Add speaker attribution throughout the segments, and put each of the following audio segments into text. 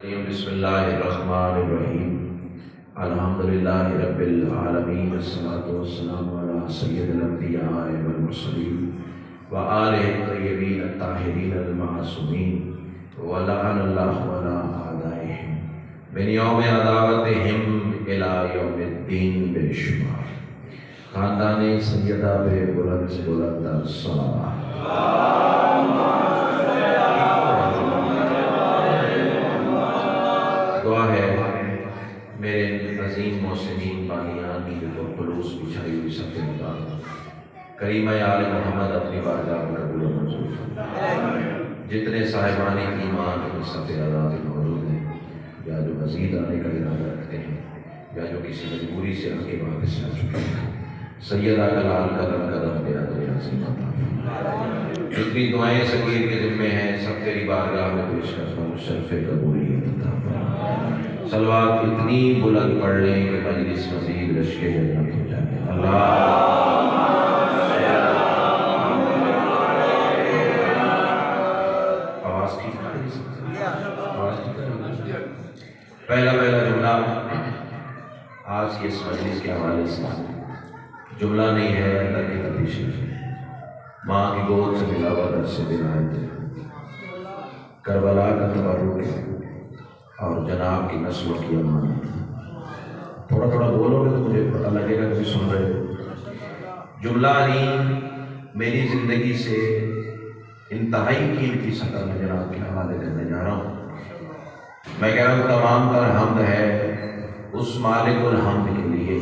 Speaker 1: بسم اللہ الرحمن الرحیم الحمدللہ رب العالمین والصلاة والسلام علی سید الانبیاء والمرسلین وآلہ الطیبین الطاہرین المعصومین ولعن اللہ علی اعدائہم من یوم عداوتہم الی یوم الدین بے شمار۔ خاندان سیدہ بے بلند سے بلند الصلاۃ۔ دعا ہے میرے عظیم محسنین بانیان کی جو خلوص بچھائی ہوئی صفحے مطابق کریمہ آل محمد اپنی بارگاہ میں قبول و منظور فرمائے۔ جتنے صاحبان ایمان اس صفحے آزاد موجود ہیں یا جو مزید آنے کا ارادہ رکھتے ہیں یا جو کسی مجبوری سے آگے واپس آ چکے ہیں، سیدہ کا لال قدم قدم پہ آدھے عظیم عطا فرمائے۔ جتنی دعائیں صغیر کے ذمے ہیں سب تیری بارگاہ میں پیش کرتا ہوں، شرف قبولیت عطا فرمائے۔ صلوات اتنی بلند پڑھ لیں کہ مجلس مزید رشک جنت ہو جائے۔ آواز ٹھیک ہے؟ پہلا جملہ آج کی اس مجلس کے حوالے سے جملہ نہیں ہے، اللہ کی تفتیش ہے۔ ماں کی گود سے ملا ہوا درس ولایت ہے، کربلا کا تبرک ہے اور جناب کی نسلوں کی امانت ہے۔ تھوڑا بولو گے تو مجھے پتہ لگے گا کہ سن رہے ہو۔ جملہ نہیں، میری زندگی سے انتہائی قیمتی سطح میں جناب کے حوالے کرنے جا رہا ہوں۔ میں کہہ رہا ہوں تمام تر حمد ہے اس مالک الحمد کے لیے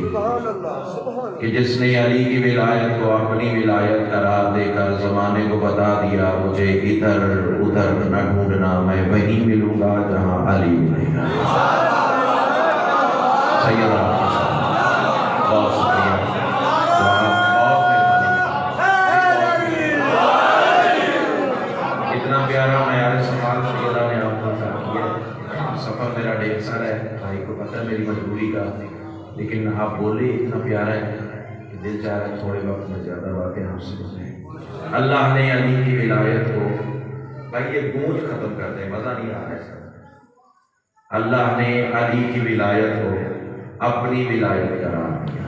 Speaker 1: کہ جس نے علی کی ولایت کو اپنی ولایت قرار دے کر زمانے کو بتا دیا مجھے ادھر ادھر نہ ڈھونڈنا، میں وہیں ملوں گا جہاں علی ملے گا۔ سیدہ بہت شکریہ، اتنا پیارا معیار سفر سیدہ نے آپ کا کیا۔ سفر میرا ڈھیر سارا ہے، بھائی کو پتہ ہے میری مجبوری کا، لیکن آپ بولے اتنا پیارا ہے کہ دل چاہ رہا ہے تھوڑے وقت میں زیادہ باتیں ہم سے سنیں۔ اللہ نے علی کی ولایت کو، بھائی یہ گونج ختم کر دیں، مزہ نہیں آ رہا ہے سر۔ اللہ نے علی کی ولایت کو اپنی ولایت قرار دیا،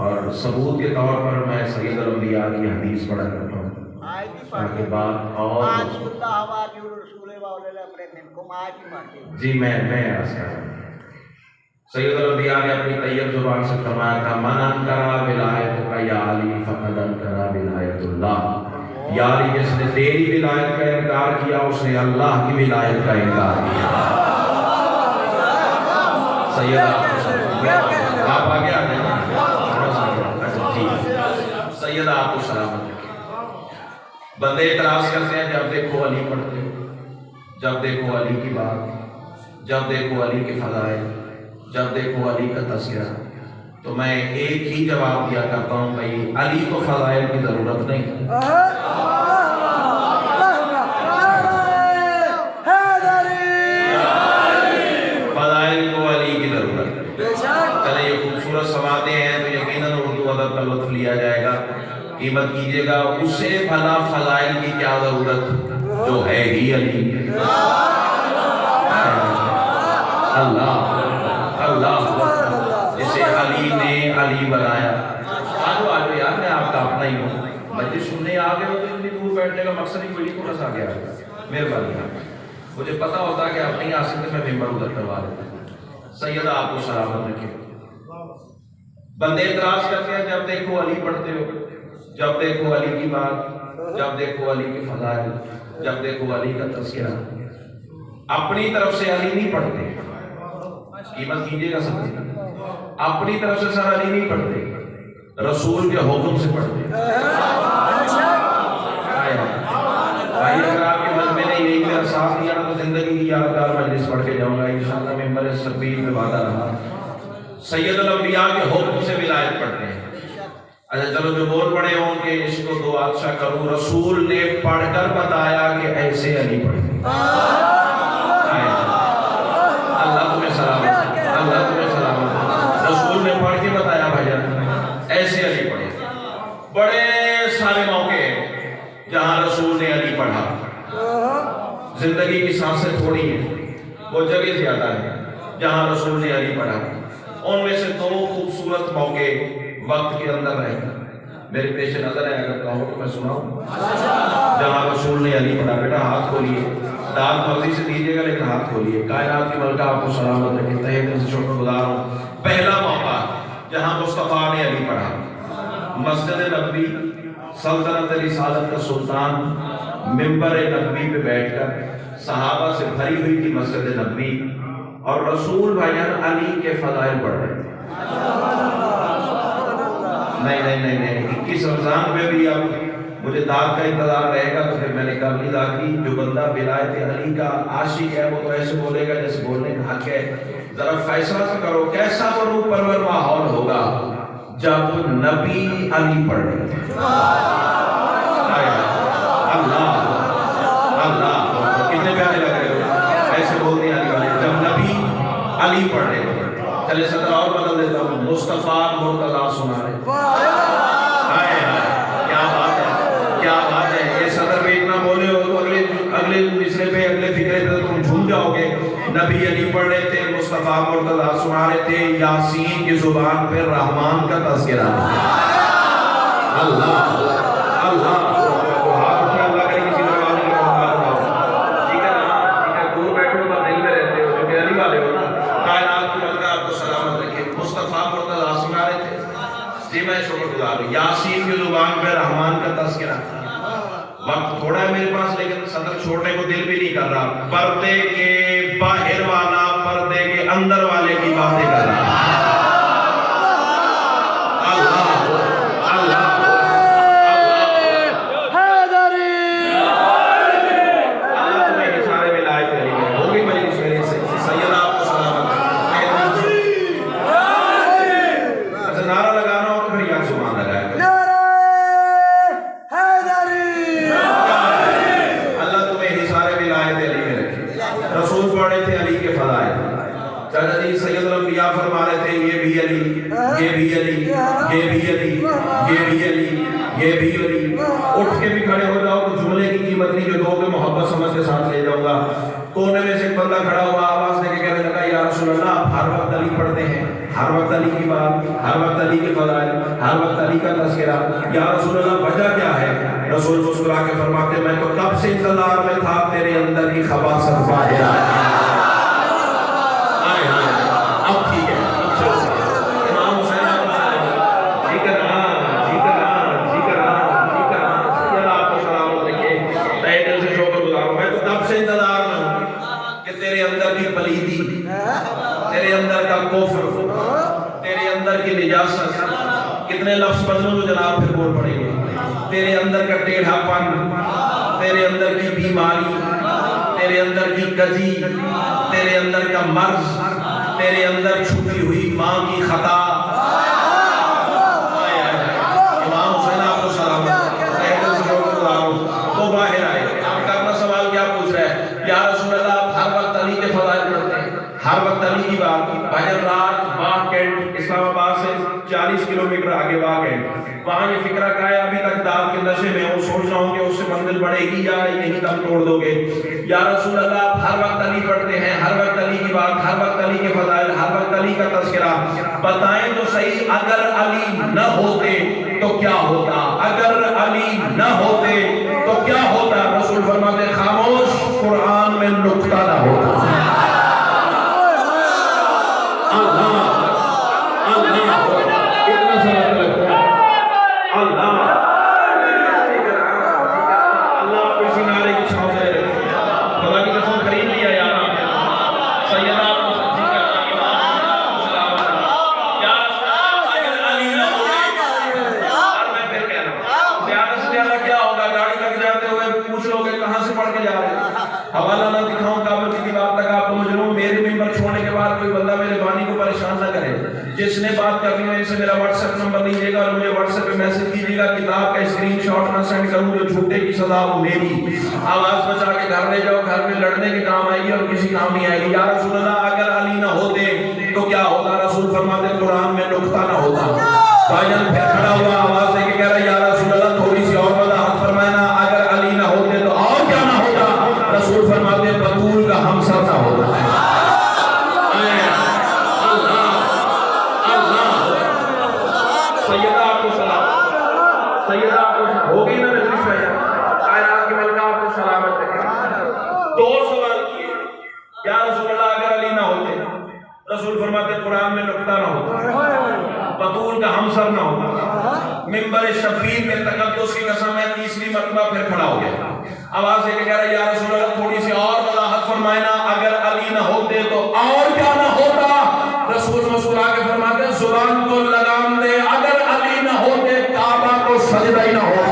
Speaker 1: اور ثبوت کے طور پر میں سید الانبیاء کی حدیث پڑھا کرتا ہوں تاکہ بات اور جی میں عرض کر رہا ہوں۔ سید الانبیاء نے اپنی طیب زبان سے فرمایا تھا من انکر ولایتک یا علی فقد انکر ولایت اللہ۔ یا علی جس نے تیری ولایت کا انکار کیا اس نے اللہ کی ولایت کا انکار کیا۔ سیدہ آپ آگے آ جائیں، سیدہ آپ کو سلامت رکھیں۔ بندے اعتراض کرتے ہیں جب دیکھو علی پڑھتے ہو، جب دیکھو علی کی بات، جب دیکھو علی کے فضائل، جب دیکھو علی کا تذکرہ، تو میں ایک ہی جواب دیا کرتا ہوں بھائی علی کو فضائل کی ضرورت نہیں، فضائل کو علی کی ضرورت ہے۔ چلیں یہ خوبصورت سواتیں ہیں تو یقیناً اردو ادب کا لطف لیا جائے گا، قیمت کیجیے گا۔ اسے بھلا فضائل کی کیا ضرورت جو ہے ہی علی۔ اللہ جسے علی نے علی بنایا۔ آجو یار میں آپ کا اپنا ہی ہوں، مجلس سننے آ گئے ہو تو اتنی دور بیٹھنے کا مقصد ہی کوئی تھوڑا سا آ گیا، مہربانی ہے، مجھے پتا ہوتا کہ آپ نہیں آ سکتے میں ممبر ادھر کروا دیتا۔ سیدہ آپ کو سلامت رکھے۔ بندے اعتراض کرتے ہیں جب دیکھو علی پڑھتے ہو، جب دیکھو علی کی بات، جب دیکھو علی کے فضائل، جب دیکھو علی کا تذکرہ، اپنی طرف سے علی نہیں پڑھتے، قیمت کیجیے گا سب، اپنی طرف سے سر علی نہیں پڑھتے، رسول کے حکم سے پڑھتے۔ بھائی اگر آپ کے من میں نے یہی میرا ساتھ دیا تو زندگی کی یادگار مجلس پڑھ کے جاؤں گا انشاءاللہ۔ ممبر سبیل میں وعدہ رہا، سید الانبیاء کے حکم سے ولایت پڑھتے ہیں۔ اچھا چلو جو بول پڑے ہوں کہ اس کو دو اچھا کروں، رسول نے پڑھ کر بتایا کہ ایسے علی پڑھتے۔ اللہ تمہیں سلامت، اللہ تمہیں سلامت، رسول نے پڑھ کے بتایا بھائی ایسے علی پڑھے۔ بڑے سارے موقع ہیں جہاں رسول نے علی پڑھا، زندگی کی سانسیں سے تھوڑی ہیں، وہ جگہ زیادہ ہے جہاں رسول نے علی پڑھا۔ ان میں سے 2 خوبصورت موقع وقت کے اندر رہے میرے پیش نظر ہے، اگر کہو تو میں سناؤں۔ جہاں رسول نے علی پڑھا، بیٹا ہاتھ کھولیے، داد مرضی سے دیجیے گا لیکن ہاتھ کھولیے۔ کائنات کی ملکہ آپ کو سلامت رکھے، تہہ دل سے شکر گزار ہوں۔ پہلا موقع جہاں مصطفیٰ نے علی پڑھا، مسجد نبوی، سلطنت رسالت کا سلطان، منبر نبوی پہ بیٹھ کر صحابہ سے بھری ہوئی تھی مسجد نبوی، اور رسول بھائیان علی کے فضائل پڑھ رہے تھے۔ نہیں 21 رمضان میں بھی اب مجھے داد کا انتظار رہے گا، تو پھر میں نے کہا ادا کی جو بندہ ولایت علی کا عاشق ہے وہ تو ایسے بولے گا جیسے بولنے کا حق ہے۔ ذرا فیصلہ تو کرو کیسا روح پرور ماحول ہوگا جب نبی علی پڑھ رہے تھے۔ اللہ کتنے پیارے لگ رہے ہو ایسے بولتے ہیں علی والے، جب نبی علی پڑھ رہے تھے۔ چلے صدر اور بدل دیتا ہوں، مصطفیٰ مرتضیٰ سنا رہے۔ کیا بات ہے، یہ صدر پہ اتنا بولے ہو تو اگلے مصرے پہ اگلے فکرے پہ تم جھوم جاؤ گے۔ نبی علی پڑھ رہے تھے، مصطفیٰ مرتضیٰ سنا رہے تھے، یاسین کی زبان پہ رحمان کا تذکرہ۔ اللہ یاسین کی زبان پہ رحمان کا تذکرہ۔ وقت تھوڑا ہے میرے پاس لیکن صدر چھوڑنے کو دل بھی نہیں کر رہا۔ پردے کے باہر والا پردے کے اندر والے کی باتیں کر رہا۔ اٹھ کے بھی کھڑے ہو جاؤ تو جملے کی قیمت نہیں جو دو کے محبت سمجھ کے ساتھ لے جاؤں گا۔ کونے میں سے ایک بندہ کھڑا ہوا آواز دے کے کہنے لگا یا رسول اللہ، آپ ہر وقت علی پڑھتے ہیں، ہر وقت علی کی بات، ہر وقت علی کے فضائل، ہر وقت علی کا تذکرہ، یا رسول اللہ وجہ کیا ہے؟ رسول مسکرا کے فرماتے میں تو تب سے انتظار میں تھا تیرے اندر کی خباثت باہر آئے۔ اب ٹھیک ہے، امام حسین انتظار میں ہوں کہ تیرے اندر کی پلیدی، تیرے اندر کا کفر، تیرے اندر کی نجاست، کتنے لفظ بدلوں تو جناب پھر بول پڑیں گے، تیرے اندر کا ٹیڑھا پن، تیرے اندر کی بیماری، تیرے اندر کی کجی، تیرے اندر کا مرض، تیرے اندر چھپی ہوئی ماں کی خطا۔ امام حسین آپ کو سلامت تو باہر آئے۔ آپ کا اپنا سوال کیا پوچھ رہا ہے؟ یا رسول اللہ آپ ہر وقت علی کے فضائل پڑھتے ہیں، ہر وقت علی کی بات۔ بھائی رات باغ کینٹ اسلام آباد سے 40 کلومیٹر آگے باغ کینٹ، وہاں یہ فکرہ کا ہے ابھی تک داد کے نشے میں ہوں، سوچ رہا ہوں کہ اس سے منزل بڑھے گی یا یہیں دم توڑ دو گے۔ یا رسول اللہ آپ ہر وقت علی پڑھتے ہیں، ہر وقت علی کی بات، ہر وقت علی کے فضائل، ہر وقت علی کا تذکرہ، بتائیں تو صحیح اگر علی نہ ہوتے تو کیا ہوتا؟ اگر علی نہ ہوتے تو کیا ہوتا؟ رسول فرماتے خاموش، قرآن میں نقطہ نہ ہوتا۔ حوالہ نہ دکھاؤں کعبہ کی دیوار تک آپ کو مجنون، میرے ممبر چھوڑنے کے بعد کوئی بندہ میرے بانی کو پریشان نہ کرے۔ جس نے بات کرنی ہو ان سے میرا واٹس ایپ نمبر دیجیے گا اور مجھے واٹس ایپ پہ میسج کیجیے گا، کتاب کا اسکرین شاٹ نہ سینڈ کروں، جو جھوٹے کی سزا وہ میری۔ آواز بچا کے گھر لے جاؤ، گھر میں لڑنے کے کام آئے گی اور کسی کام نہیں آئے گی۔ یا رسول اللہ اگر علی نہ ہوتے تو کیا ہوتا؟ رسول فرماتے قرآن میں نقطہ نہ ہوتا۔ بھائیان پھر کھڑا ہوا آواز دے کے کہہ رہا یا رسول اللہ تھوڑی سی اور وضاحت فرمائنا، اگر علی نہ ہوتے تو اور کیا نہ ہوتا؟ رسول فرماتے بطول کا سوال کیے یا رسول اللہ اگر علی نہ ہوتے، رسول فرماتے قرآن میں نقطہ نہ ہوتا، بطول کا ہمسر نہ ہوتا، منبر شبیر میں تقدس کی قسم ہے تیسری مرتبہ پھر کھڑا ہو گیا، آواز دے کے کہہ رہا یا رسول اللہ تھوڑی سی اور وضاحت فرمائے نا، اگر علی نہ ہوتے تو اور کیا نہ ہوتا؟ رسول مسکرا کے فرماتے ہیں زبان کو لگام دے، اگر علی نہ ہوتے کعبہ کو سجدہ ہی نہ ہوتا۔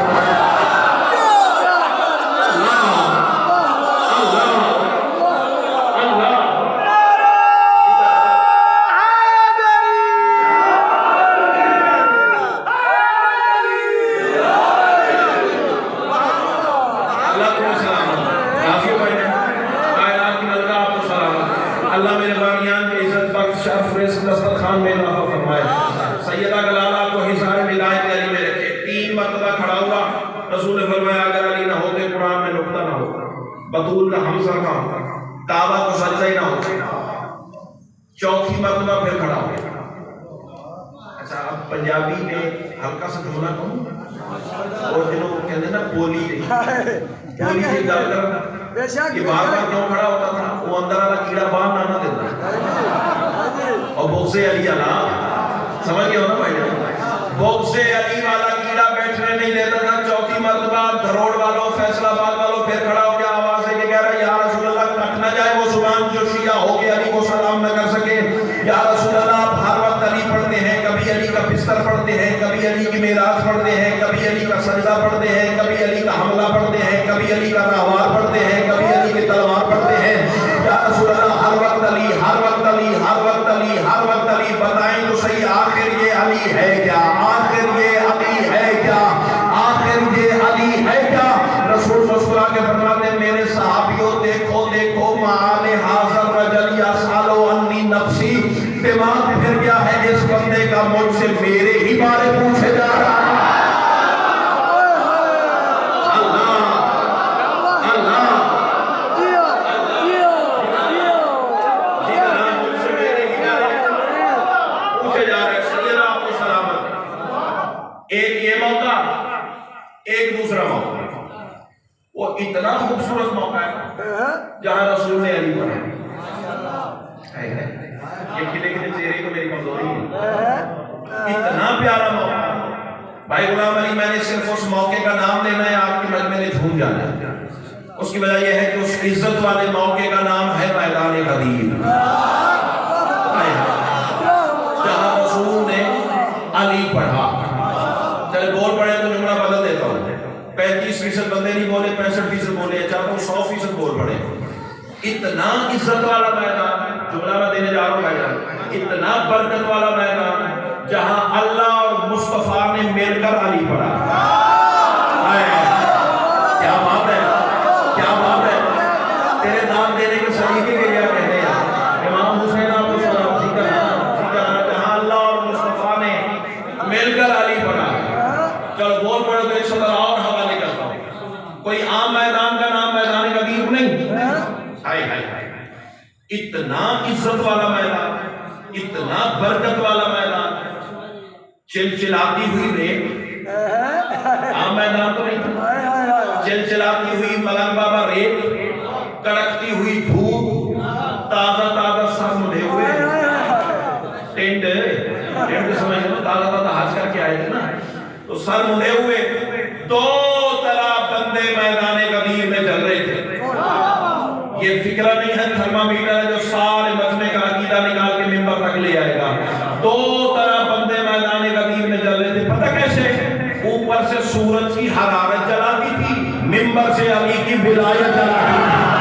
Speaker 1: اللہ میرے بانیان کے عزت بخش شرف رزق دسترخوان میں اضافہ فرمائے، سیدہ گلالہ کو حصار ولایت علی میں رکھے۔ 3 مرتبہ کھڑا ہوا، رسول نے فرمایا اگر علی نہ ہوتے قرآن میں نقطہ نہ ہوتا، بطول کا ہمسر نہ ہوتا، کعبہ کو سجدہ ہی نہ ہوتا۔ 4تھی مرتبہ پھر کھڑا ہو گیا۔ اچھا اب پنجابی میں ہلکا سا جملہ کہوں، اور جنہوں کہتے ہیں نا بولی بولی کے گل کر کہ بار بار کیوں کھڑا ہوتا تھا، وہ اندر والا کیڑا باہر نہ دیتا، اور بغض علی اللہ سمجھ گئے ہو نا بھائی جان، بغض علی والا کیڑا بیٹھنے نہیں دیتا تھا۔ 4تھی مرتبہ دھروڑ والوں فیصل آباد والوں پھر کھڑا ہو گیا، آواز دے کے کہہ رہا یا رسول اللہ کٹ نہ جائے وہ زبان جو شیعہ ہو کے علی کو سلام نہ کر سکے۔ یا رسول اللہ آپ ہر وقت علی پڑھتے ہیں، کبھی علی کا بستر پڑھتے ہیں، کبھی علی کی معراج پڑھتے ہیں، کبھی علی کا سجدہ پڑھتے ہیں، کبھی علی کا حملہ پڑھتے ہیں، کبھی علی کا راہوار پڑھتے ہیں، کبھی علی کی تلوار پڑھتے ہیں۔ یا رسول اللہ ہر وقت علی، ہر وقت علی، ہر وقت علی، ہر وقت علی، بتائیں تو صحیح آخر یہ علی ہے کیا؟ آخر یہ علی ہے کیا؟ آخر یہ علی ہے کیا؟ رسول مسکرا کے فرماتے ہیں میرے صحابیوں دیکھو دیکھو معال حاضر رجل یسالو انی نفسی، دماغ پھر گیا ہے اس بندے کا مجھ سے میرے ہی بارے پوچھے جا رہا ہے۔ ایک یہ موقع، ایک دوسرا موقع، وہ اتنا خوبصورت موقع ہے جہاں رسول نے علی پڑھا۔ یہ کھلے کھلے چہرے تو میری کمزوری ہے، اتنا پیارا موقع۔ بھائی غلام علی میں نے صرف اس موقع کا نام لینا ہے، آپ کی مجمع نے جھوم جانا ہے۔ اس کی وجہ یہ ہے کہ اس عزت والے موقع کا نام ہے میدان غدیر، جہاں رسول نے علی پڑھا۔ چلے بول پڑے تو جملہ بدل دیتا ہوں، 35% بندے نہیں بولے، 65% بولے، چاہتا ہوں 100% بول پڑے۔ اتنا عزت والا میدان، جملہ میں دینے جا رہا ہوں بھائی جان، اتنا برکت والا میدان جہاں اللہ اور مصطفیٰ نے مل کر علی پڑھا۔ کیا بات ہے، کیا بات ہے، تیرے نام دینے کے سلیقے کے لئے کہتے ہیں امام حسین آپ کو سلام ذکر جہاں اللہ اور مصطفیٰ نے مل کر علی پڑھا۔ چلو بول پڑھو تو 100 اور حوالے کرتا ہوں۔ کوئی عام میدان کا نام میدان غدیر نہیں، اتنا عزت والا میدان، اتنا برکت والا میدان، چلچلاتی ہوئی ریت، عام میدان تو نہیں تھا، چلچلاتی ہوئی ملنگ بابا ریت، کڑکتی ہوئی دھوپ، تازہ تازہ سر مدھے ہوئے ٹینٹ سمجھ لو، تازہ تازہ حج کر کے آئے تھے نا، تو سر مدھے ہوئے 2 طرح بندے میدان غدیر میں چل رہے تھے۔ یہ فکرہ نہیں ہے تھرمامیٹر ہے جو سارے مجمع کا عقیدہ نکال کے منبر تک لے آئے گا۔ 2 طرح بندے میدان غدیر میں چل رہے تھے، پتہ کیسے؟ اوپر سے سورج کی حرارت جلاتی تھی، منبر سے علی کی ولایت جلاتی تھی۔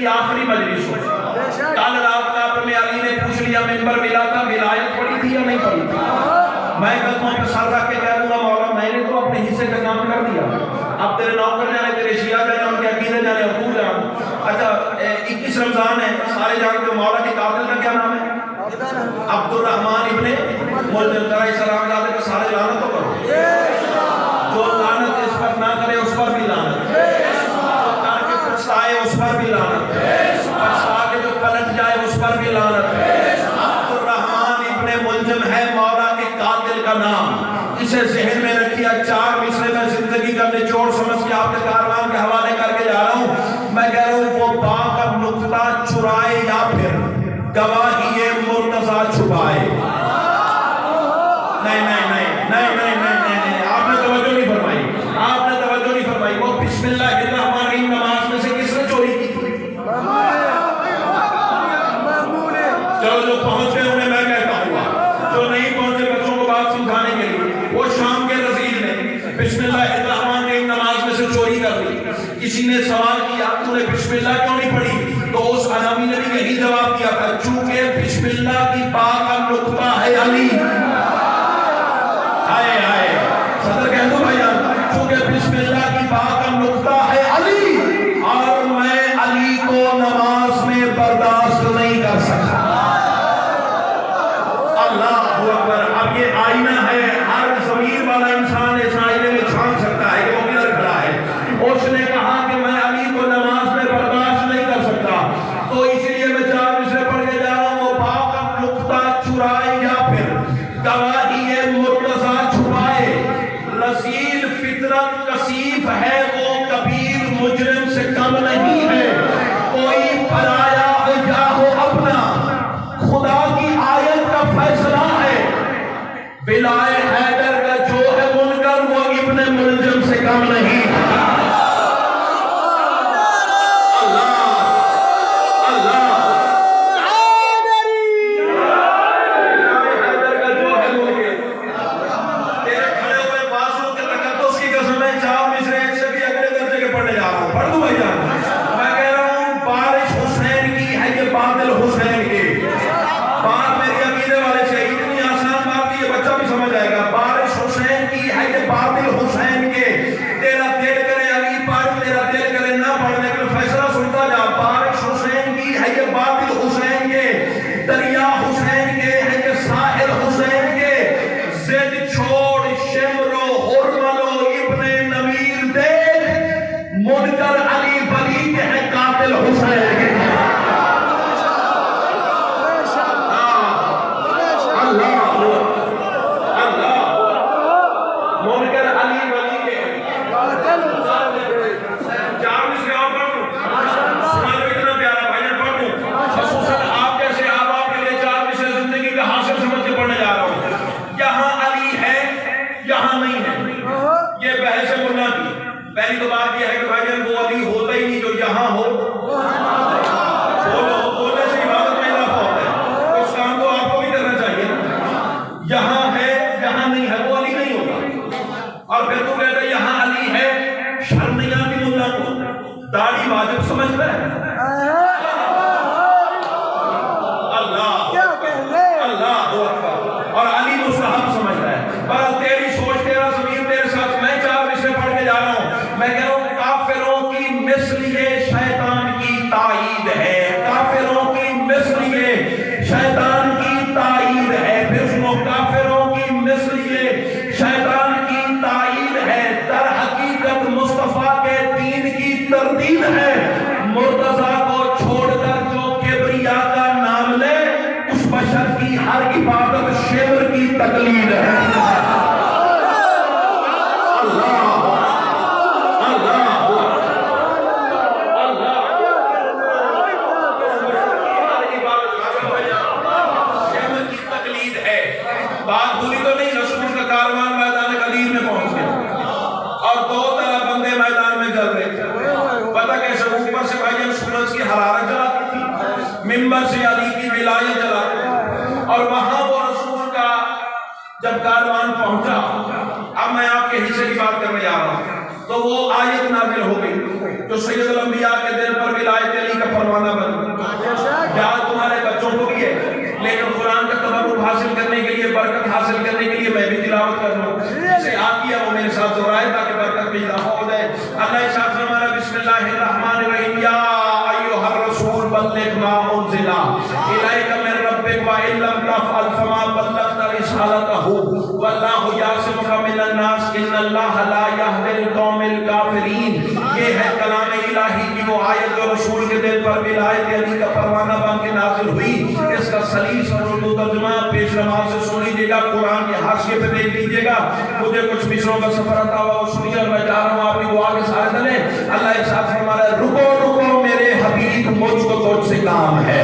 Speaker 1: آخری مجلس ہو، کل رات کا پر میں علی نے پوچھ لیا منبر ملا تھا، ولایت پڑی تھی یا نہیں پڑی تھی؟ میں قدموں پہ سر رکھ کے کہہ دوں گا مولا میں نے تو اپنے حصے کا کام کر دیا، اب تیرے نوکر جانے، تیرے شیعہ جانے، ان کے عقیدے جانے، ابو جان۔ اچھا 21 رمضان ہے، سارے جانتے ہو مولا کے قاتل کا کیا نام ہے؟ عبد الرحمن ابن ملجم۔ ذرا اس سلام زادے پہ سارے لانا تو کرو، جو کسی نے سوال کیا تو نے بسم اللہ کیوں نہیں پڑھی؟ تو اس انامی نے بھی یہی جواب دیا تھا، چونکہ بسم اللہ کی با کا نقطہ ہے علی۔ آئے آئے صدر کہہ دو بھائی جان، چونکہ بسم اللہ کی با کا نقطہ ہے علی، اور میں علی کو نماز میں برداشت نہیں کر سکتا۔ اللہ اکبر۔ اب یہ آئینہ ہے، ہر ضمیر والا انسان اس آئینے میں چھان سکتا ہے کہ وہ کدھر کھڑا ہے۔ اس نے کہا کہ میں علی کو نماز میں برداشت نہیں کر سکتا، تو اس لیے میں 4 مصرے پڑھ کے جا رہا ہوں، وہ با کا نقطہ چرائے یا پھر گواہی مرتضی چھپائے، رسیل فطرت کثیف ہے، وہ کبیر مجرم سے کم نہیں ہے، کوئی پرایا ہو یا ہو اپنا، خدا کی آیت کا فیصلہ ہے، بلائے حیدر کا جو ہے منکر وہ ابن ملجم سے کم نہیں ہے۔ پہلی تو بات یہ ہے کہ بھائی جان وہ علی ہوتا ہی نہیں جو یہاں ہو، بولنے سے عبادت میں اضافہ ہوتا ہے، اس کام کو آپ کو بھی کرنا چاہیے نا۔ یہاں ہے یہاں نہیں ہے، وہ علی نہیں ہوتا۔ اور پھر تو کہتا ہے یہاں علی ہے، شرم نہیں آتی ملا کو، داڑھی واجب سمجھتا ہے۔ اللہ اور علی مستحب سمجھتا ہے۔ پر تیری سوچ، تیرا ضمیر تیرے ساتھ، میں 4 مصرے پڑھ کے جا رہا ہوں، میں کہہ رہا ہوں کافروں کی مثل یہ شیطان کی تائید ہے، کافروں کی مثل یہ شیطان کی تائید ہے، پھر سنو، کافروں کی مثل یہ شیطان کی تائید ہے، در حقیقت مصطفیٰ کے دین کی تردید ہے، مرتضی کو چھوڑ کر جو کبریا کا نام لے، اس بشر کی ہر عبادت شعر کی تقلید ہے۔ بات بھولی تو نہیں، رسول کا کاروان میدان غدیر میں پہنچ گیا اور 2 طرح بندے میدان میں چل رہے تھے۔ پتہ کیسے؟ اوپر سے بھائی جان سورج کی حرارت جلاتی تھی، منبر سے علی کی ولایت جلاتی تھی، اور وہاں وہ رسول کا جب کاروان پہنچا، اب میں آپ کے حصے کی بات کرنے جا رہا ہوں، تو وہ آیت نازل ہو گئی جو سید الانبیاء کے دل پر ولایت علی کا پروانہ بن گیا۔ یاد تمہارے بچوں کو بھی ہے، لیکن قرآن کا تبرک حاصل کرنے کے لیے، برکت حاصل کرنے کے لیے میں بھی تلاوت کر رہا ہوں، جسے آتی ہے وہ میرے ساتھ دہرائے تاکہ برکت میں اضافہ ہو جائے۔ اللہ ارشاد فرمایا، بسم اللہ الرحمن الرحیم، یا ایھا الرسول بلغ ما انزل الیک من ربک وان لم تفعل فما بلغت رسالتہ واللہ یعصمک من الناس ان اللہ لا یہدی القوم الکافرین۔ یہ ہے کلام الہی کی وہ آیت جو رسول کے دل پر ولایت علی کا پروانہ بن کے نازل ہوئی۔ اس کا سلیس اور اردو ترجمہ پیش نماز سے سن لیجیے گا، قرآن کے حاشیے پہ دیکھ لیجیے گا، مجھے کچھ مصروں کا سفر عطا ہوا وہ سنیے، اور میں جا رہا ہوں آپ کی دعا کے ساتھ چلیں۔ اللہ ارشاد فرما رہا ہے، رکو رکو میرے حبیب، مجھ کو تجھ سے کام ہے۔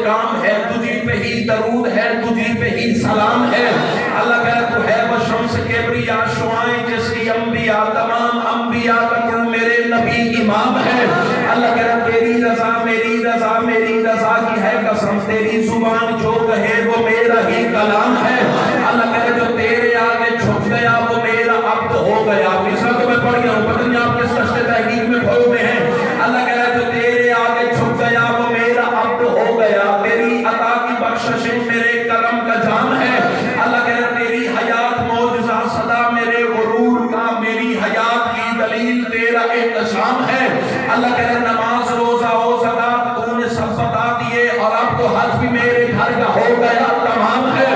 Speaker 1: کام ہے، تجھی پہ ہی درود ہے، تجھی پہ ہی سلام ہے۔ اللہ کہہ رہا تو ہے وہ شمس کبریا شعائیں جس کی انبیاء، تمام انبیاء کا تو میرے نبی امام ہے. اللہ کہہ رہا تیری رضا میری رضا میری رضا کی ہے قسم، تیری زبان جو کہے وہ میرا ہی کلام ہے. اللہ کہہ رہا جو تیرے آگے جھک گیا وہ میرا عبد ہو گیا. تیسرا تو میں پڑھ گیا ہوں، پتہ نہیں آپ کس سچے تحقیق میں کھوئے ہوئے ہیں. اللہ کہہ رہا جو تیرے آگے جھک گیا وہ میرا عبد ہو گیا. تیری عطا کی بخششیں میرے کرم کا جام ہے. اللہ کہہ رہا تیری حیات معجزہ صدا میرے غرور کا، میری حیات کی دلیل تیرا احتشام ہے. اللہ کہہ رہا نماز روزہ و زکات تو نے سب بتا دیے، اور اب تو حج بھی میرے گھر کا ہو گیا تمام ہے.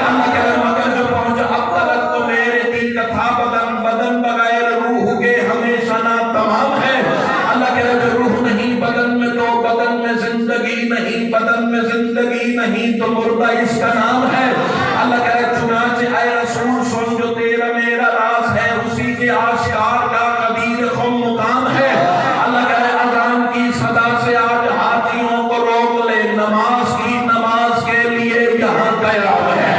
Speaker 1: اللہ کہہ رہا مگر جو پہنچا اب تک تو میرے دل کا تھا بدن، بدن بغیر روح کے ہمیشہ نا تمام ہے. اللہ کہہ رہا جو روح نہیں بدن میں تو بدن میں زندگی نہیں، بدن میں زندگی نہیں تو مردہ اس کا نام ہے. اللہ کہہ رہا چنانچہ اے رسول سن جو تیرا میرا راز ہے، اسی کے آشکار کا قدیر خم مقام ہے. اللہ کہہ رہا اذان کی صدا سے آج حاجیوں کو روک لے، نماز کی نماز کے لیے یہاں قیام ہے.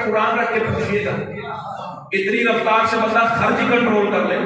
Speaker 1: قرآن رکھ کے پوچھئے گا اتنی رفتار سے بندہ خرچ کنٹرول کر لے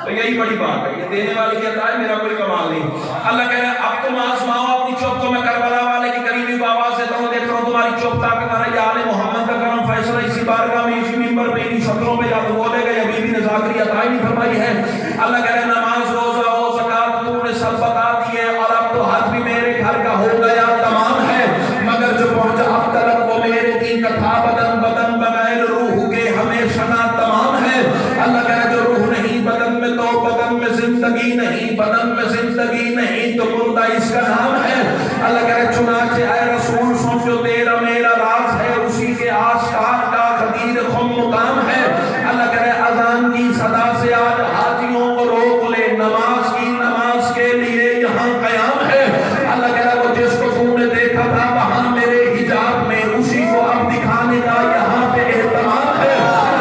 Speaker 1: تو یہی بڑی بات ہے. یہ دینے والے کی عطا ہے، میرا کوئی کمال نہیں. اللہ کہہ رہا ہے اب تم آزماؤ اپنی چوب کو، میں کربلا والے کی قریبی آواز دیتا ہوں، دیکھ رہا ہوں تمہاری چوب طاقت آ رہی ہے. آل محمد کا کرم فیصلہ اسی بارگاہ میں اسی منبر پہ انہی شطروں پہ جا تو بولے گا ابھی بھی نذاکری عطا ہی نہیں فرمائی ہے. اللہ کہہ رہا ہے نماز روزہ و زکات تم نے سب بتا دیے، اور اب تو حج بھی میرے گھر کا ہو گیا تمام ہے. مگر جو پہنچا اب تلک وہ میرے دین کا تھا بدن، بدن بغیر روح کے ہمیشہ نا تمام ہے. اللہ کہہ رہا جو روح نہیں بدن میں تو بدن میں زندگی نہیں، بدن میں زندگی نہیں تو مردہ اس کا نام ہے. اللہ کہہ رہا چنانچہ اے رسول سن جو تیرا میرا راز ہے، اسی کے آشکار کا قدیر خم مقام ہے. اللہ کہہ رہا اذان کی صدا سے آج حاجیوں کو روک لے، نماز کی نماز کے لیے یہاں قیام ہے. اللہ کہہ رہا وہ جس کو تم نے دیکھا تھا وہاں میرے حجاب میں، اسی کو اب دکھانے کا یہاں پہ اہتمام ہے.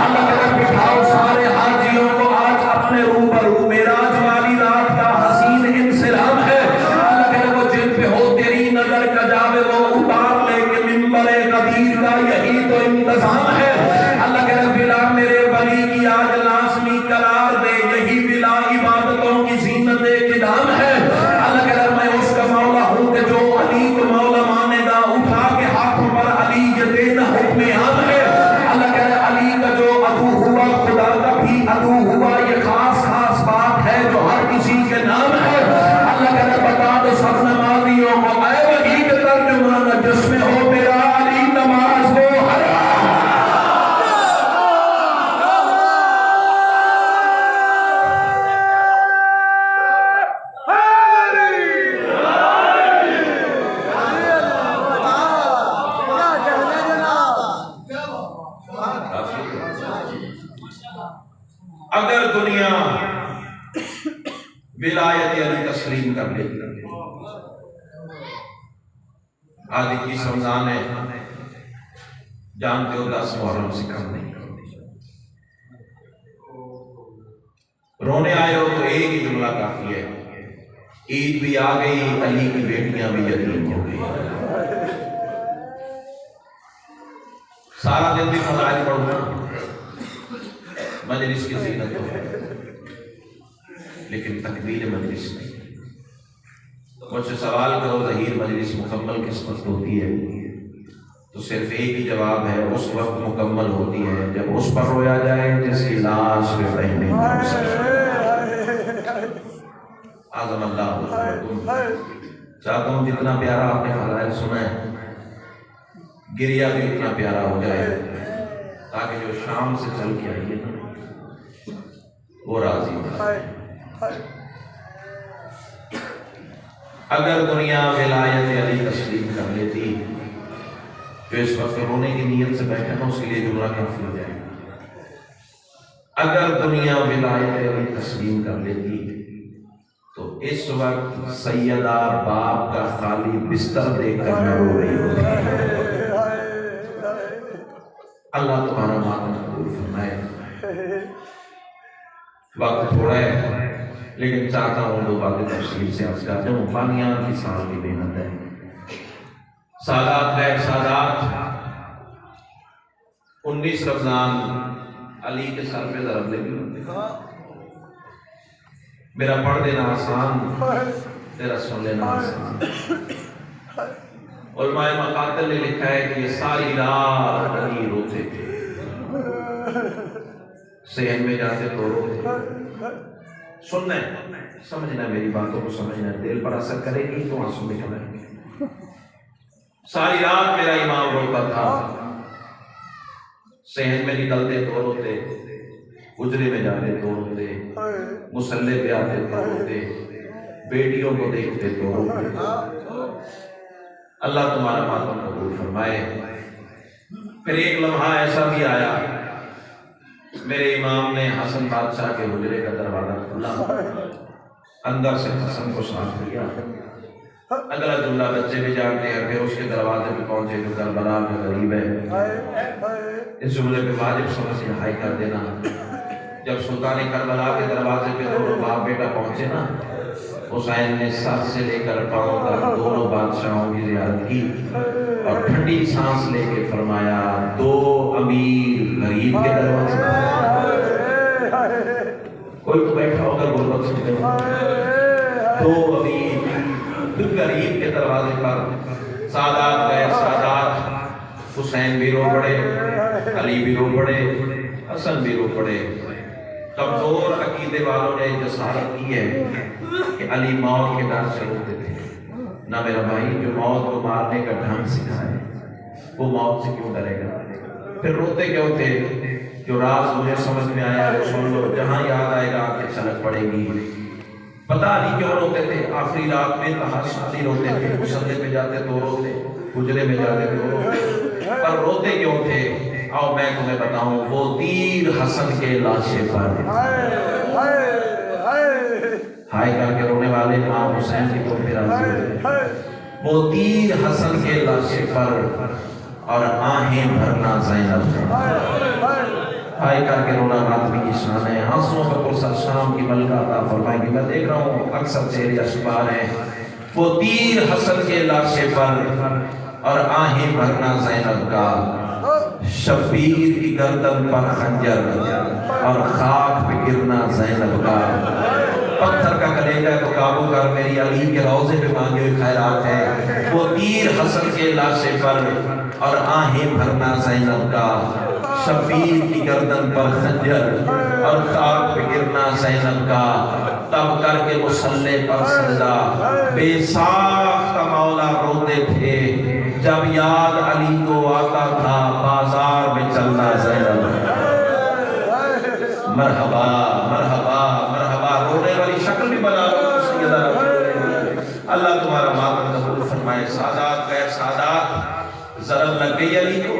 Speaker 1: اللہ کہہ رہا بٹھاؤ سارے حاجیوں کو آج اپنے روبرو، معراج والی رات کا حسین انسلام ہے. اللہ کہہ رہا وہ جن پہ ہو تیری نظر کا جاوے وہ اتار لے کے منبر قدیر کا یہی تو انتظام ہے. اللہ کہہ رہا بلا میرے ولی کی آج لازمی قرار دے، یہی بلا عبادتوں کی زینت قدام ہے. اللہ کہہ رہا میں اس کا مولا ہوں کہ جو علی کو مولا مانے گا، اٹھا کے ہاتھوں پر علی یہ دینا حکم عام ہے. اللہ کہہ رہا علی کا جو عدو ہوا خدا کا بھی عدو ہوا، یہ خاص خاص بات ہے جو ہر کسی کے نام ہے. اللہ کہہ رہا بتا دو سب نمازیوں کو اے وحی کے ترجمان جس میں ہو میرا علی نماز وہ حرام. اگر دنیا ولایت علی تسلیم کر لیتی، آج کی رمضان ہے جانتے ہو 10 محرم سے کم نہیں. رونے آئے ہو تو ایک ہی جملہ کافی ہے، عید بھی آ گئی، علی کی بیٹیاں بھی یتیم ہو گئی. سارا دن بھی فضائل پڑھوں گا، مجلس کی زینت ہو لیکن تکمیل مجلس نہیں. مجھ سے سوال کرو ظہیر مجلس مکمل کس وقت ہوتی ہے، تو صرف ایک ہی جواب ہے، اس وقت مکمل ہوتی ہے جب اس پر رویا جائے جس کی لاش پہ رہنے. اعظم اللہ حضورکم. چاہتا ہوں جتنا پیارا آپ نے فضائل سنا ہے، گریہ بھی اتنا پیارا ہو جائے تاکہ جو شام سے چل کے آئیے نا وہ راضی ہو. اگر دنیا ولایت علی تسلیم کر لیتی، جو اس وقت رونے کی نیت سے بیٹھے نا اس کے لیے جملہ کافی ہو جائے. اگر دنیا ولایت علی تسلیم کر لیتی تو اس وقت سیدہ باپ کا خالی بستر دیکھ کر میں رو رہی ہوتی. اللہ تمہارا ماتم قبول فرمائے. وقت تھوڑا ہے، لیکن چاہتا ہوں دو باتیں تفصیل سے عرض کرتے ہوں۔ بانیان کی سال کی محنت ہے، سادات ہے سادات۔ 19 رمضان علی کے سر پہ ضرب لگی، میرا پڑھ دینا آسان، تیرا سن لینا آسان۔ علماء مقاتل نے لکھا ہے کہ یہ ساری رات علی روتے تھے، صحن میں جاتے تو روتے۔ سننا ہے، سمجھنا، میری باتوں کو سمجھنا، دل پر اثر کرے گی تو آنسو نکلیں گے۔ ساری رات میرا امام روتا تھا، صحن میں نکلتے تو روتے، حجرے میں جاتے تو روتے، مصلے پہ آتے تو روتے، بیٹیوں کو دیکھتے تو روتے۔ اللہ تمہارا ماتم قبول فرمائے۔ پھر ایک لمحہ ایسا بھی آیا، میرے امام نے حسن بادشاہ کے حجرے کا دروازہ کھولا، اندر سے حسن کو ساتھ لیا۔ اگلا جملہ بچے بھی جانتے ہیں، پھر اس کے دروازے پہ پہنچے جو کربلا میں غریب ہے۔ اس جملے پہ واجب سمجھ سے ہائی کر دینا۔ جب سلطان کربلا کے دروازے پہ دونوں باپ بیٹا پہنچے نا، حسین نے سر سے لے کر پاؤں تک دونوں بادشاہوں کی زیارت کی اور ٹھنڈی سانس لے کے فرمایا، دو امیر غریب کے دروازے پر۔ کوئی تو بیٹھا ہوگا غربت سنتے ہوگا، دو امیر غریب کے دروازے پر۔ سادات گئے سادات، حسین بھی رو پڑے، علی بھی رو پڑے، حسن بھی رو پڑے۔ کمزور عقیدے والوں نے جسارت کی ہے کہ علی موت کے ڈر سے روتے تھے۔ نہ میرا بھائی، جو موت کو مارنے کا ڈھنگ سکھائے وہ موت سے کیوں ڈرے گا؟ پھر روتے کیوں تھے؟ جو راز مجھے سمجھ میں آیا ہے وہ سن لو، جہاں یاد آئے گا کہ چھلک پڑے گی۔ پتہ نہیں کیوں روتے تھے، آخری رات میں تہجد روتے تھے، مصلے پہ جاتے تو روتے، حجرے میں جاتے تو روتے، پر روتے کیوں تھے؟ آؤ میں تمہیں بتاؤں، وہ تیر حسن کے لاشے پر، ہائے کر کے رونے والے امام حسین کی تو پھر ہوئے، وہ تیر حسن کے لاشے پر اور آہیں بھرنا زینب کا، ہائے کر کے رونا آدمی کی شان ہے۔ آنسوؤں کا پرسر شام کی ملکہ عطا فرمائے گی۔ میں دیکھ رہا ہوں اکثر چہرے اشبار ہیں، وہ تیر حسن کے لاشے پر اور آہیں بھرنا زینب کا، شبیر کی گردن پر خنجر اور خاک پہ گرنا زینب کا۔ پتھر کا کلیجہ تو قابو کر، میری علی کے روضے پہ مانگے ہوئے خیرات ہے۔ وہ تیر حسن کے لاشے پر اور آہیں بھرنا زینب کا، شبیر کی گردن پر خنجر اور خاک پہ گرنا زینب کا۔ تب کر کے مصلے پر سجدہ بے ساختہ مولا روتے تھے، جب یاد علی کو آتا تھا بازار میں چلنا زینب۔ مرحبا مرحبا مرحبا، رونے والی شکل بھی بنا لو سیدہ۔ اللہ تمہارا ماتم قبول فرمائے۔ سادات غیر سادات، ضرب لگ گئی علی کو۔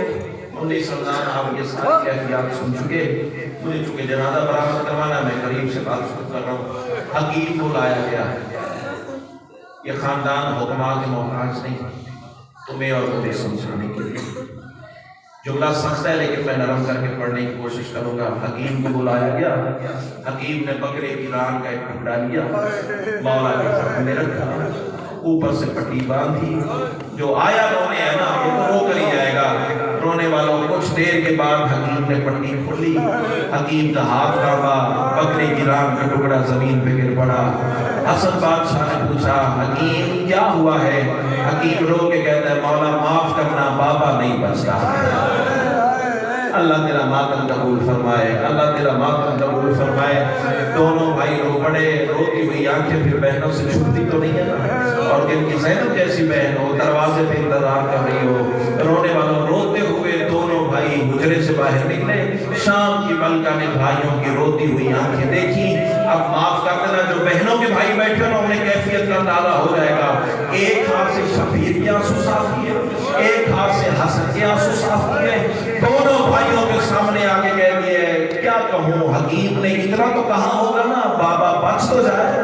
Speaker 1: 19 رمضان آپ یہ ساری کیفیات سن چکے، مجھے چونکہ جنازہ برآمد کروانا، میں قریب سے بات کر رہا ہوں۔ حکیم کو لایا گیا، یہ خاندان حکما کے محتاج نہیں، تمہیں اور مجھے سمجھانے کے لیے۔ جملہ سخت ہے لیکن میں نرم کر کے پڑھنے کی کوشش کروں گا۔ حکیم کو بلایا گیا، حکیم نے بکرے کی ران کا ایک ٹکڑا لیا، مولا کے سامنے میں رکھا، اوپر سے پٹی باندھی۔ جو آیا رونے ہے نا وہ تو رو کر ہی جائے گا، رونے والوں کچھ دیر کے بعد حکیم نے پٹی کھولی، حکیم کا ہاتھ کاڑا، بکرے کی ران کا ٹکڑا زمین پہ گر پڑا۔ حسن بادشاہ نے پوچھا، حکیم کیا ہوا ہے؟ حکیم رو کے کہتا ہے، مولا معاف کرنا، بابا نہیں بچتا۔ اللہ تیرا ماتم قبول فرمائے، اللہ تیرا ماتم قبول فرمائے۔ دونوں بھائی رو پڑے، روتی ہوئی آنکھیں پھر بہنوں سے چھپتی تو نہیں ہے نا، اور جن کی زینب جیسی بہن ہو، دروازے پہ انتظار کر رہی ہو، رونے والوں روتے ہوئے دونوں بھائی حجرے سے باہر نکلے۔ شام کی ملکہ نے بھائیوں کی روتی ہوئی آنکھیں دیکھی۔ اب معاف کر دینا، جو بہنوں کے بھائی بیٹھے ہیں انہیں کیفیت کا اندازہ ہو جائے گا۔ ایک ہاتھ سے شبیر کے آنسو صاف کیے، ایک ہاتھ سے حسن کے آنسو صاف کیے، دونوں بھائیوں کے سامنے آگے کہہ دیے، کیا کہوں، حکیم نے اتنا تو کہا ہوگا نا، بابا بچ تو جائے۔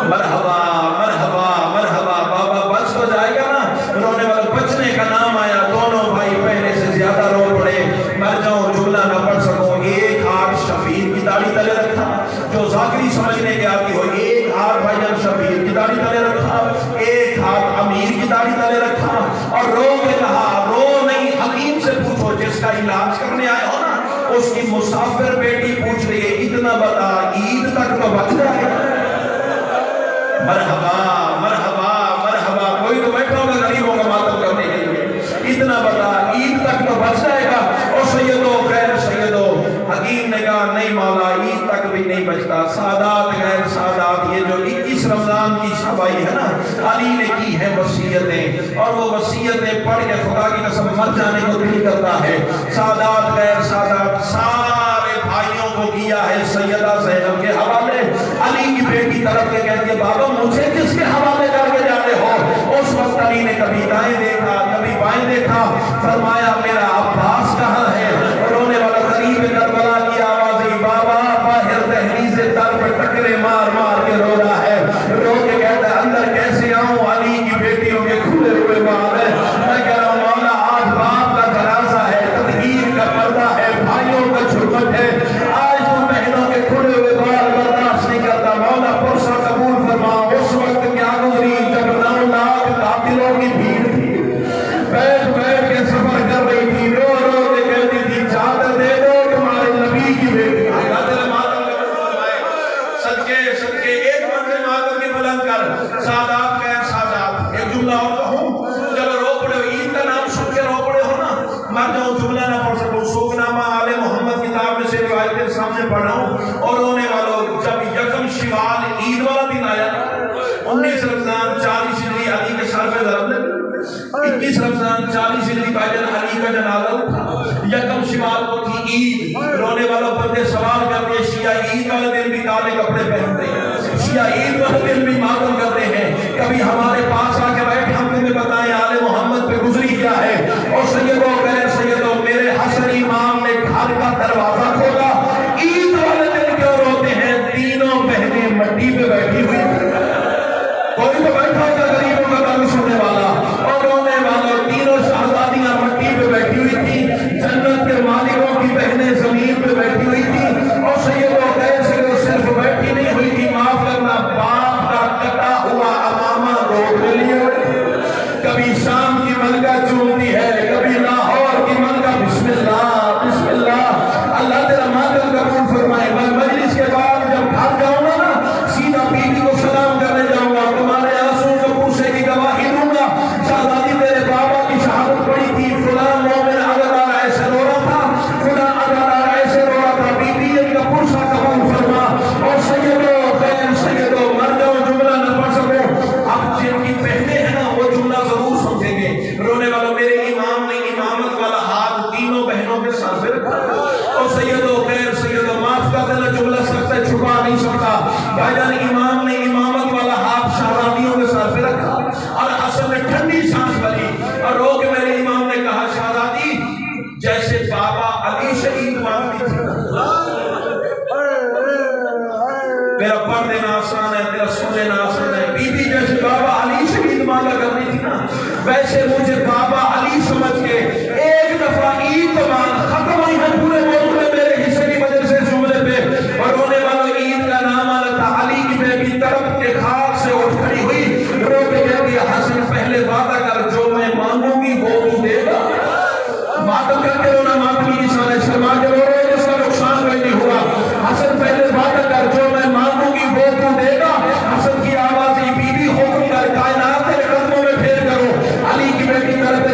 Speaker 1: مرحبا مرحبا مرحبا، بابا بچ تو جائے گا نا۔ رونے والے بچنے کا نام آیا، دونوں بھائی پہلے سے زیادہ رو پڑے۔ مر جاؤں جملہ نہ پڑھ سکوں، ایک ہاتھ شبیر کی داڑھی تلے رکھا، جو ذاکری سمجھنے کے آتی ہو، ایک ہاتھ بھائی جان شبیر کی داڑھی تلے رکھا، ایک ہاتھ امیر کی داڑھی تلے رکھا، اور رو کے کہا، رو نہیں حکیم سے پوچھو جس کا علاج کرنے آئے ہو نا، اس کی مسافر بیٹی پوچھ رہی ہے اتنا بتا عید تک تو بچ جائے۔ مرحبا مرحبا مرحبا، کوئی تو بیٹھا ہوگا غریبوں کا ماتم کرنے کے لیے، اتنا بتا عید تک تو بچ جائے گا۔ اور سیدو غیر سیدو، حکیم نے کہا نہیں مولا عید تک بھی نہیں بچتا۔ سادات غیر سادات، یہ جو 21 رمضان کی شبائی ہے نا، علی نے کی ہے وصیتیں، اور وہ وصیتیں پڑھ کے خدا کی قسم مر جانے کو دل کرتا ہے۔ سادات غیر سادات سارے بھائیوں کو کیا ہے سیدہ زینب کے حوالے۔ علی کی بیٹی طرف کے کہتی ہے بابا مجھے کس کے حوالے کر کے جاتے ہو؟ اس وقت علی نے کبھی دائیں دیکھا کبھی بائیں دیکھا، فرمایا میرا عباس کہاں ہے؟ رونے والا قریب کربلا کی آواز ہے، بابا باہر دہلیز در پہ ٹکرے مار مار کے رو رہا ہے، رو کے کہتا ہے اندر کیسے آؤں؟ علی کی بیٹیوں کے کھلے ہوئے بال ہے۔ میں کہہ رہا ہوں مولا آج باپ کا جنازہ ہے، تدہیر کا پردہ ہے، بھائیوں کا چھپٹ ہے، آج تم بہنوں کے کھلے ہوئے بال برداشت نہیں کرتا۔ مولا پرسہ قبول فرما۔ اس وقت کیا گزری جب 9 لاکھ قاتلوں کی بھیڑ تھی، بیٹھ بیٹھ کے سفر کر رہی تھی، رو رو کے کہتی تھی چادر دے دو تمہارے نبی کی بیٹی۔ صدقے صدقے ایک منزل ماتم کی بلند کر، سادات غیر سادات۔ ایک جملہ اور کہوں، جب رو پڑے ہو عید کا نام سن کے رو پڑے ہو نا، مر جاؤں جملہ نہ پڑھ سکوں، سوگنامہ آل محمد کتاب میں سے روایتیں سامنے پڑھ رہا ہوں۔ اور رونے والوں جب یکم شوال عید والا دن آیا، 19 رمضان 40 ہجری علی کے سر پہ ضرب لگی، 21 رمضان 40 ہجری بھائی علی کا جنازہ اٹھا، یکم شوال کو تھی عید۔ رونے والوں بندے سوال کرتے ہیں شیعہ عید والے دن بھی کالے کپڑے پہنتے ہیں، شیعہ عید والے دن بھی ماتم کرتے ہیں، کبھی ہمارے پاس آ کے بیٹھے ہم تمہیں بتائیں آل محمد پہ گزری کیا ہے۔ اور سیدو غیر سیدو، میرے حسن امام نے گھر کا دروازہ کھولا، عید والے دن کیوں روتے ہیں؟ تینوں بہنیں مٹی پہ بیٹھی ہوئی، کوئی تو بیٹھا ہوگا غریبوں کا درد سننے والا، اور رونے والا تینوں شہزادیاں مٹی پہ بیٹھی ہوئی تھی، جنت کے مالکوں کی بہنیں زمین پہ بیٹھی ہوئی تھی۔ اور سیدو غیر سیدو صرف بیٹھی نہیں ہوئی تھی، معاف کرنا باپ کا کٹا ہوا امامہ گود میں لیے ہوئے، کبھی شام کی ملکہ چومتی ہے، کبھی لاہور کی ملکہ بسم اللہ بسم اللہ۔ اللہ تیرا ماتم قبول فرمائے۔ میں مجلس کے بعد جب گھر جاؤں گا نا، سیدھا بیوی کو سلام کرنے جاؤں گا، تمہارے آنسوؤں کو پوچھے کی گواہی دوں گا، شہزادی تیرے بابا کی شہادت پڑی تھی، فلاں مومن عزادار ایسے رو رہا تھا، فلاں عزادار ایسے رو رہا تھا، بیوی ان کا پرسہ قبول فرما۔ اور سیدو غیر سیدو، مر جاؤں جملہ نہ پڑھ سکوں، اب جن کی بہنیں ہیں نا وہ جملہ ضرور سمجھیں گے۔ رونے والوں میرے امام نے امامت والا ہاتھ تینوں بہنوں کے سر پہ رکھا، اور سیدو غیر سیدو معاف کر دینا جملہ سخت ہے چھپا نہیں سکتا، بھائی جان امام نے امامت والا ہاتھ شہزادیوں کے سر پہ رکھا، اور حسن نے ٹھنڈی سانس بھری اور رو کے میرے امام نے کہا شہزادی جیسے بابا علی شہید مانگتی تھی، میرا پڑھ دینا آسان ہے تیرا سن لینا آسان ہے، بی بی جیسے بابا علی شہید مانگا کرتی تھی نا، ویسے مجھے بابا علی سمجھ کے ایک دفعہ عید تمام ختم ہوئی ہے پورے ملک میں میرے حصے کی وجہ سے جملے پہ۔ اور رونے والوں عید کا نام آنا تھا، علی کی بیٹی طرف کے خاک سے اٹھ کھڑی ہوئی، رو کے کہتی ہے حسن پہلے وعدہ کر جو میں مانگوں گی وہ تو دے گا۔ ماتم کر کے رونا ماتمی کی شان ہے، شرما کے رو رہے جس کا نقصان کوئی نہیں ہوا۔ حسن پہلے وعدہ کر جو میں مانگوں گی وہ تو دے گا۔ حسن کی آواز بی بی حکم کر کائنات کے قدموں میں پھیر کرو، علی کی بیٹی طرف کے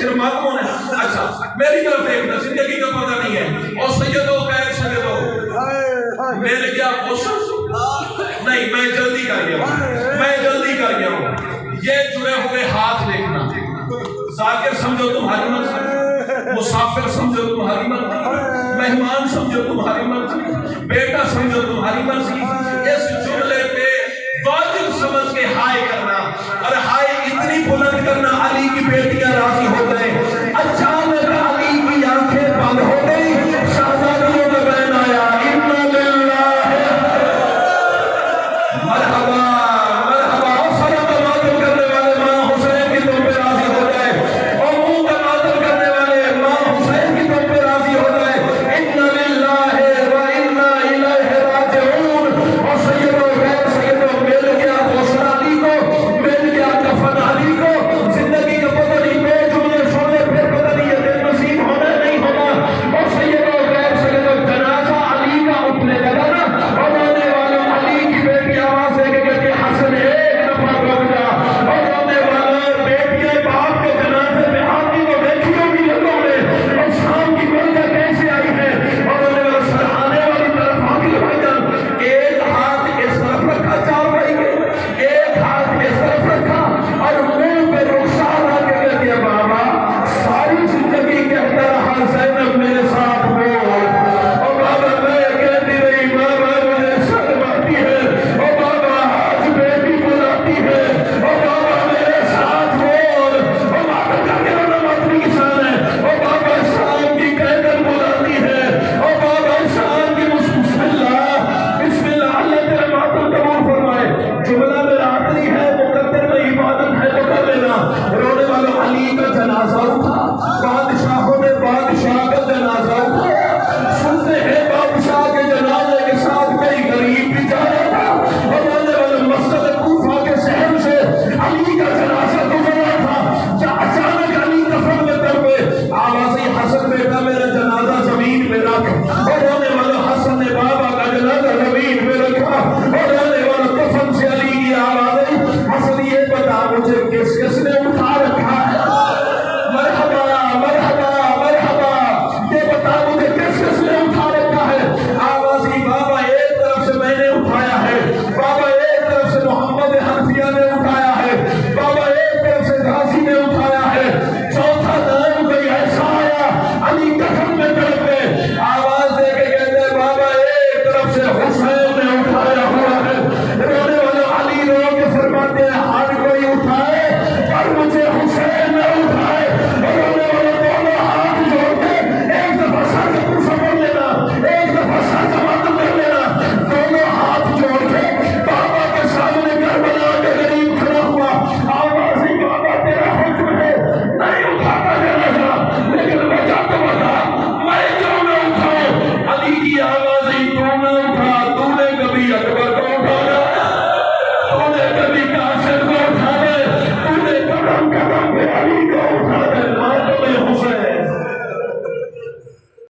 Speaker 1: شرما کون ہے؟ اچھا میری طرف دیکھنا، زندگی کا پتہ نہیں ہے. اور سیدو خیر سیدو مل گیا کوشش نہیں، میں جلدی کر گیا ہوں، میں جلدی کر گیا ہوں. یہ جڑے ہوئے ہاتھ دیکھنا. ذاکر سمجھو تمہاری مرضی، مسافر سمجھو تمہاری مرضی، مہمان سمجھو تمہاری مرضی، بیٹا سمجھو تمہاری مرضی. اس جملے پہ واجب سمجھ کے ہائے کرنا، اور ہائے اتنی بلند کرنا علی کی بیٹیاں راضی ہو گئے. اچانک علی کی آنکھیں بند ہو گئی، شہزادیوں میں بین آیا انا للہ مرحبا مرحبا. سلام ماتم کرنے والے ماں حسین کی تم پہ راضی ہو جائے، اور منہ کا ماتم کرنے والے ماں حسین کی تم پہ راضی ہو جائے. انا للہ و انا الیہ راجعون. اور سیدو غیر سیدو مل گیا حوصلہ علی کو، مل گیا کفن علی کو. زندگی کا پتہ نہیں، دو جملے سونے پھر پتہ نہیں یہ دن نصیب ہونا نہیں ہونا. اور سیدو غیر سیدو جنازہ علی کا اٹھنے لگا نا، اور رونے والوں علی کی بیٹی آواز دے کے کہتی حسن ایک دفعہ رک جا. اور رونے والا بیٹیاں باپ کے جنازے میں آتی تو دیکھی ہوگی لوگوں نے، اور شام کی ملکہ کیسے آئی ہے. اور رونے والا سرحانے والی طرف آگے بھائی جان، ایک ہاتھ اس طرف رکھا چار بھائی کے، ایک ہاتھ اس طرف رکھا، اور منہ پہ رخسار آ کے کہتی ہے بابا ساری زندگی کہتا رہا زینب میرے ساتھ ہو. اور بابا میں کہتی رہی بابا مجھے شرم آتی ہے، اور بابا آج بیٹی بلاتی ہے، اور بابا میرے ساتھ ہو. اور بابا کا کہنا ماتمی کی شان ہے. اور بابا شام کی کہہ کر بلاتی ہے، اور بابا شام کی بسم اللہ اللہ تیرے ماتم قبول فرمائے. جملہ میرا آخری ہے، مقدر میں عبادت ہے تو کر لینا. رونے والوں علی کا جنازہ اٹھا، بادشاہوں نے بادشاہ کا جنازہ اٹھایا. سنتے ہیں بادشاہ کے جنازے کے ساتھ کئی غریب بھی جا رہا تھا. اور رونے والے مسجد کوفہ کے شہر سے علی کا جنازہ گزر رہا تھا. جب اچانک علی کفن میں تڑپے، آواز حسن بیٹا میرا جنازہ زمین میں رکھ.